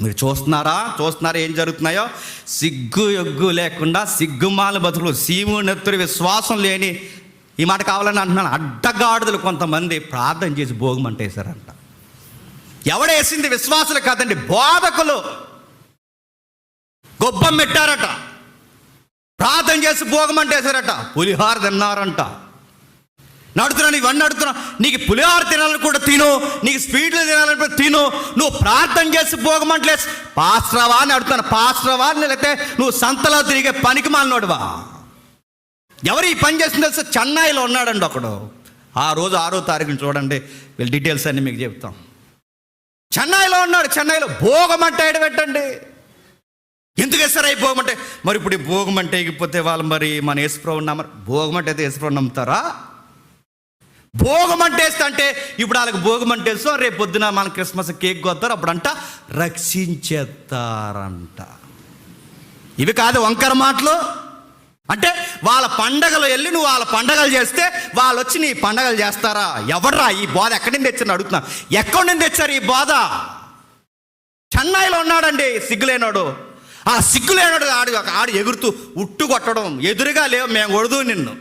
మీరు చూస్తున్నారా ఏం జరుగుతున్నాయో? సిగ్గు ఎగ్గు లేకుండా సిగ్గుమాల బతుకులు, సీము నెత్తురు విశ్వాసం లేని, ఈ మాట కావాలని అంటున్నాను, అడ్డగాడుదలు కొంతమంది ప్రార్థన చేసి భోగమంటేశారంట. ఎవడేసింది? విశ్వాసులు కాదండి, బోధకులు గొబ్బం పెట్టారట, ప్రార్థన చేసి భోగమంటేశారట, పులిహార తిన్నారంట. నడుతున్నాను ఇవన్నీ నడుతున్నా, నీకు పులిహార తినాలని కూడా తిను, నీకు స్వీట్లు తినాలని కూడా తిను, నువ్వు ప్రార్థన చేసి భోగమంటలేసి పాస్టరవా అని అడుగుతాను. పాస్టరవా లేకపోతే నువ్వు సంతలో తిరిగే పనికి మాలినోడువా? ఎవరు ఈ పని చేసింది తెలుసు? చెన్నైలో ఉన్నాడండి ఒకడు. ఆ రోజు 6వ తారీఖుని చూడండి, వీళ్ళ డీటెయిల్స్ అన్నీ మీకు చెప్తాం. చెన్నైలో ఉన్నాడు. చెన్నైలో భోగమంటే పెట్టండి. ఎందుకు వేస్తారా ఈ భోగమంటే? మరి ఇప్పుడు ఈ భోగమంటే ఎగిపోతే వాళ్ళు మరి మన యేసుప్రభుని నమ్మరు. భోగమంటే అయితే యేసుప్రభుని నమ్ముతారా? భోగమంటేస్తా అంటే ఇప్పుడు వాళ్ళకి భోగమంటేస్తాం, రేపు పొద్దున మన క్రిస్మస్ కేక్ కొత్తారు, అప్పుడంట రక్షించేస్తారంట. ఇవి కాదు వంకర మాటలు. అంటే వాళ్ళ పండగలు వెళ్ళి నువ్వు వాళ్ళ పండగలు చేస్తే వాళ్ళు వచ్చి నీ పండగలు చేస్తారా? ఎవడ్రా ఈ బోధ ఎక్కడి నుంచి తెచ్చారు అడుగుతున్నా. ఎక్కడి నుంచి తెచ్చారు ఈ బోధ? చెన్నైలో ఉన్నాడండి సిగ్గులేనాడు. ఆ సిగ్గులేనాడు ఆడు ఎగురుతూ ఉట్టు కొట్టడం, ఎదురుగా లేవు మేము కొడదు నిన్ను,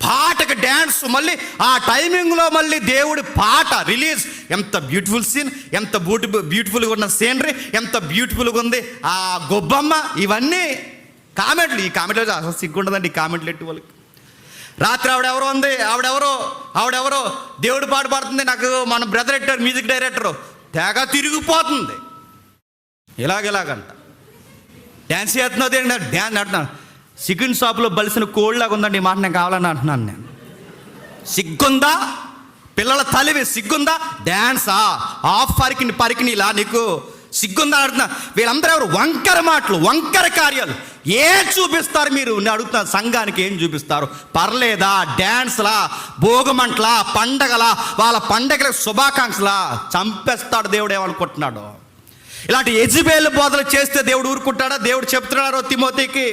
పాటకు డ్యాన్స్, మళ్ళీ ఆ టైమింగ్లో మళ్ళీ దేవుడి పాట రిలీజ్. ఎంత బ్యూటిఫుల్ సీన్, ఎంత బ్యూటిఫుల్గా ఉన్న సీనరీ, ఎంత బ్యూటిఫుల్గా ఉంది ఆ గొబ్బమ్మ. ఇవన్నీ కామెంట్లు. ఈ కామెంట్లు అసలు సిగ్గుండదండి ఈ కామెంట్లు ఎట్టి వాళ్ళకి. రాత్రి ఆవిడెవరో దేవుడి పాట పాడుతుంది. నాకు మన బ్రదర్ ఎట్టారు, మ్యూజిక్ డైరెక్టరు, తెగ తిరిగిపోతుంది ఇలాగంట. డ్యాన్స్ చేస్తున్నది ఏంటి? డ్యాన్స్ ఆడుతున్నాను. చికెన్ షాప్లో బలిసిన కోళ్ళలాగా ఉందండి. ఈ మాట నేను కావాలని అంటున్నాను నేను. సిగ్గుందా? పిల్లల తల్లివి సిగ్గుందా? డ్యాన్సా? ఆఫ్ పరికినిలా నీకు సిగ్గుందా అంటున్నా. వీళ్ళందరూ ఎవరు? వంకర మాటలు, వంకర కార్యాలు. ఏం చూపిస్తారు మీరు? నేను అడుగుతున్నాను, సంఘానికి ఏం చూపిస్తారు? పర్లేదా? డ్యాన్స్లా, భోగమంటలా, పండగలా, వాళ్ళ పండగలకు శుభాకాంక్షలా? చంపేస్తాడు దేవుడు. ఏమనుకుంటున్నాడు? ఇలాంటి యెజబెలు బోధలు చేస్తే దేవుడు ఊరుకుంటాడా? దేవుడు చెప్తున్నాడు తిమోతికి,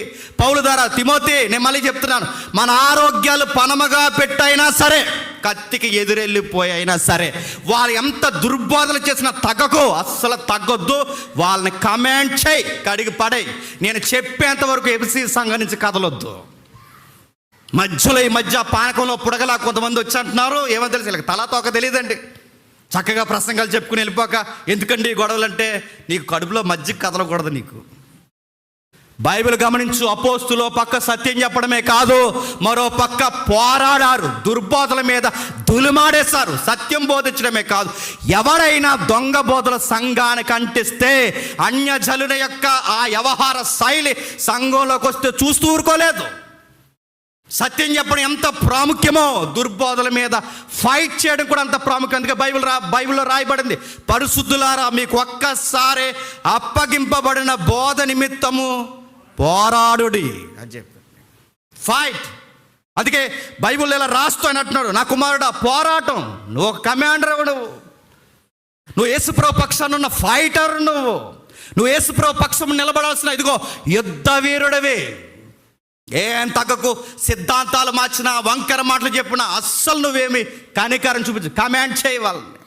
పౌలు ద్వారా, తిమోతి నేను మళ్ళీ చెప్తున్నాను, మన ఆరోగ్యాలు పనమగా పెట్టైనా సరే, కత్తికి ఎదురెళ్ళిపోయినా సరే, వాళ్ళు ఎంత దుర్బోధలు చేసినా తగ్గకు, అస్సలు తగ్గొద్దు. వాళ్ళని కమెంట్ చేయి, కడిగి పడేయి. నేను చెప్పేంత వరకు ఎఫ్సీ సంఘం నుంచి కదలొద్దు. మధ్యలో ఈ మధ్య పానకంలో పుడగలా కొంతమంది వచ్చి అంటున్నారు. ఏమో తెలుసు, వీళ్ళకి తలాతోక తెలియదండి. చక్కగా ప్రసంగాలు చెప్పుకుని వెళ్ళిపోక ఎందుకండి గొడవలు అంటే, నీకు కడుపులో మజ్జిగ కదలకూడదు నీకు. బైబిల్ గమనించు. అపోస్తులు పక్క సత్యం చెప్పడమే కాదు, మరో పక్క పోరాడారు, దుర్బోధల మీద దులిమాడేశారు. సత్యం బోధించడమే కాదు, ఎవరైనా దొంగ బోధల సంఘానికి అంటిస్తే అన్యజనుల యొక్క ఆ వ్యవహార శైలి సంఘంలోకి వస్తే చూస్తూ ఊరుకోలేదు. సత్యం చెప్పడం ఎంత ప్రాముఖ్యమో దుర్బోధల మీద ఫైట్ చేయడం కూడా అంత ప్రాముఖ్యం. అందుకే బైబిల్లో రాయబడింది, పరిశుద్ధులారా మీకు ఒక్కసారి అప్పగింపబడిన బోధ నిమిత్తము పోరాడుడి అని చెప్పి. ఫైట్. అందుకే బైబిల్లో ఇలా రాస్తూ అని అంటున్నాడు, నా కుమారుడా పోరాటం. నువ్వు ఒక కమాండర్, నువ్వు యేసుప్రభు పక్షాన ఉన్న ఫైటర్, నువ్వు యేసుప్రభు పక్షం నిలబడాల్సిన ఇదిగో యుద్ధ వీరుడవే. ఏం తగ్గకు. సిద్ధాంతాలు మార్చినా, వంకర మాటలు చెప్పినా అస్సలు నువ్వేమి కనికరం చూపించు. కమాండ్ చేయి వాళ్ళని.